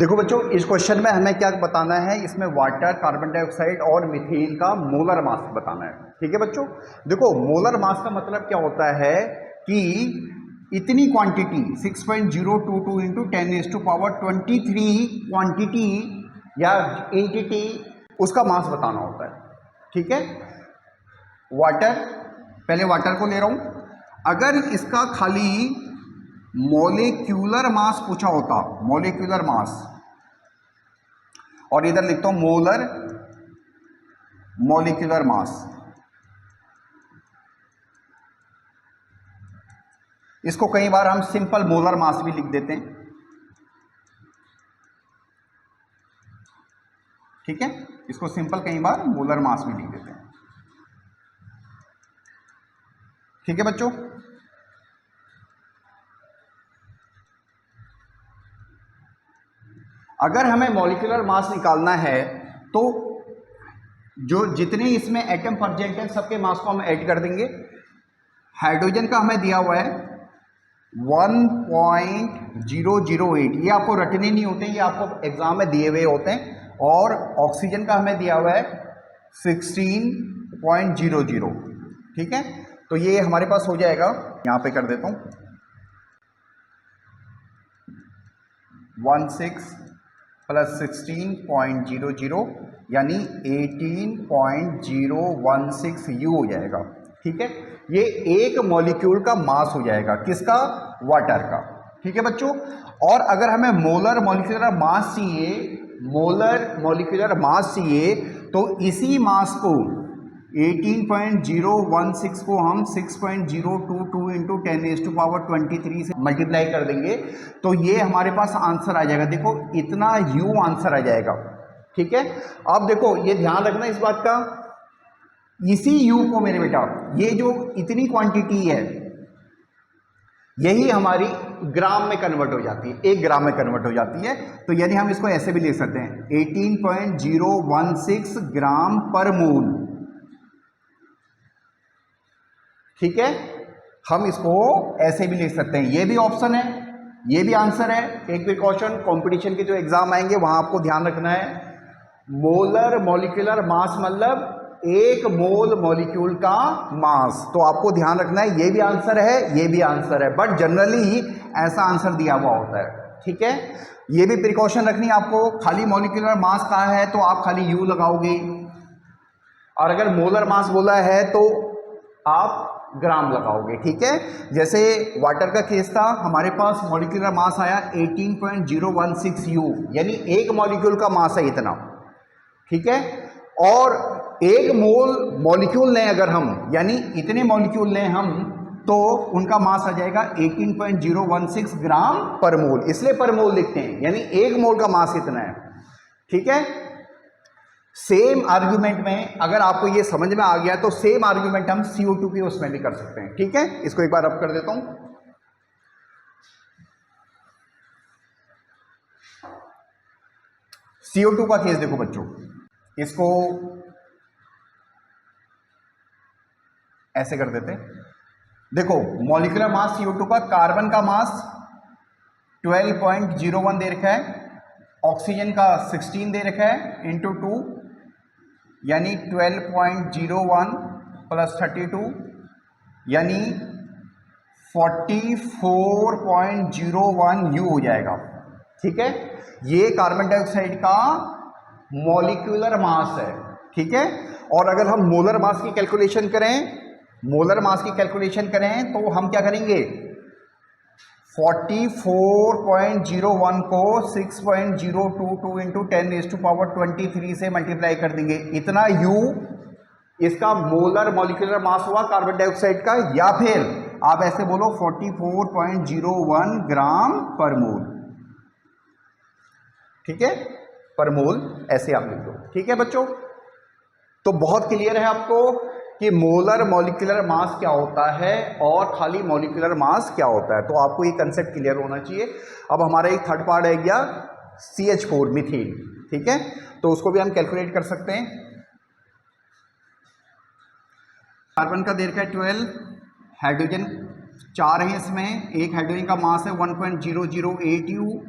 देखो बच्चों, इस क्वेश्चन में हमें क्या बताना है, इसमें वाटर, कार्बन डाइऑक्साइड और मीथेन का मोलर मास बताना है। ठीक है बच्चों, देखो मोलर मास का मतलब क्या होता है कि इतनी क्वांटिटी 6.022 इंटू 10⁻23 क्वांटिटी या एंटिटी, उसका मास बताना होता है। ठीक है, वाटर, पहले वाटर को ले रहा हूं। अगर इसका खाली मॉलिक्यूलर मास पूछा होता, मॉलिक्यूलर मास, और इधर लिखता हूं मोलर मॉलिक्यूलर मास, इसको कई बार हम सिंपल मोलर मास भी लिख देते हैं। ठीक है, इसको सिंपल कई बार मोलर मास भी लिख देते हैं। ठीक है बच्चों, अगर हमें मॉलिक्यूलर मास निकालना है तो जो जितने इसमें एटम प्रेजेंट हैं सबके मास को हम ऐड कर देंगे। हाइड्रोजन का हमें दिया हुआ है 1.008, ये आपको रटने नहीं होते, ये आपको एग्जाम में दिए हुए होते हैं। और ऑक्सीजन का हमें दिया हुआ है 16.00। ठीक है, तो ये हमारे पास हो जाएगा, यहां पे कर देता हूं 16 प्लस 16.00 यानी 18.016 यू हो जाएगा। ठीक है, ये एक मॉलिक्यूल का मास हो जाएगा, किसका? वाटर का। ठीक है बच्चों, और अगर हमें मोलर मॉलिक्यूलर मास चाहिए, मोलर मॉलिक्यूलर मास चाहिए, तो इसी मास को 18.016 को हम 6.022 इंटू 10⁻23 से मल्टीप्लाई कर देंगे, तो ये हमारे पास आंसर आ जाएगा। देखो इतना यू आंसर आ जाएगा। ठीक है, अब देखो ये ध्यान रखना इस बात का, इसी यू को मेरे बेटा, ये जो इतनी क्वांटिटी है यही हमारी ग्राम में कन्वर्ट हो जाती है, 1 ग्राम में कन्वर्ट हो जाती है। तो यानी हम इसको ऐसे भी लिख सकते हैं 18.016 ग्राम पर मोल। ठीक है, हम इसको ऐसे भी लिख सकते हैं, ये भी ऑप्शन है, ये भी आंसर है। एक प्रिकॉशन, कंपटीशन के जो एग्जाम आएंगे वहां आपको ध्यान रखना है, मोलर मॉलिक्यूलर मास मतलब 1 मोल मॉलिक्यूल का मास, तो आपको ध्यान रखना है ये भी आंसर है, ये भी आंसर है, बट जनरली ऐसा आंसर दिया हुआ होता है। ठीक है, ये भी प्रिकॉशन रखनी है आपको, खाली मॉलिक्यूलर मास कहा है तो आप खाली यू लगाओगे, और अगर मोलर मास बोला है तो आप ग्राम लगाओगे। ठीक है, जैसे वाटर का केस था, हमारे पास मॉलिक्यूलर मास आया 18.016 यू, यानी 1 मॉलिक्यूल का मास है इतना। ठीक है, और 1 मोल मॉलिक्यूल लें अगर हम, यानी इतने मॉलिक्यूल लें हम, तो उनका मास आ जाएगा 18.016 ग्राम पर मोल, इसलिए पर मोल लिखते हैं, यानी 1 मोल का मास इतना है। ठीक है, सेम आर्ग्यूमेंट में अगर आपको ये समझ में आ गया तो सेम आर्ग्यूमेंट हम CO2 के उसमें भी कर सकते हैं। ठीक है, इसको एक बार अब कर देता हूं, CO2 का केस देखो बच्चों, इसको ऐसे कर देते हैं। देखो मॉलिक्यूलर मास CO2 का, कार्बन का मास 12.01 दे रखा है, ऑक्सीजन का 16 दे रखा है इंटू 2, यानी 12.01 प्लस 32 यानी 44.01 यू हो जाएगा। ठीक है, ये कार्बन डाइऑक्साइड का मॉलिक्यूलर मास है। ठीक है, और अगर हम मोलर मास की कैलकुलेशन करें, मोलर मास की कैलकुलेशन करें तो हम क्या करेंगे, 44.01 को 6.022 इंटू 10⁻23 से मल्टीप्लाई कर देंगे, इतना यू इसका मोलर मॉलिक्यूलर मास हुआ कार्बन डाइऑक्साइड का, या फिर आप ऐसे बोलो 44.01 ग्राम पर मोल। ठीक है, पर मोल ऐसे आप लिख दो। ठीक है बच्चों, तो बहुत क्लियर है आपको कि मोलर मॉलिक्यूलर मास क्या होता है और खाली मॉलिक्यूलर मास क्या होता है, तो आपको ये कंसेप्ट क्लियर होना चाहिए। अब हमारा एक थर्ड पार्ट है गया CH4 मीथेन। ठीक है, तो उसको भी हम कैलकुलेट कर सकते हैं। कार्बन का दे रखा है 12, हाइड्रोजन 4 है इसमें, एक हाइड्रोजन का मास है 1.008 यू,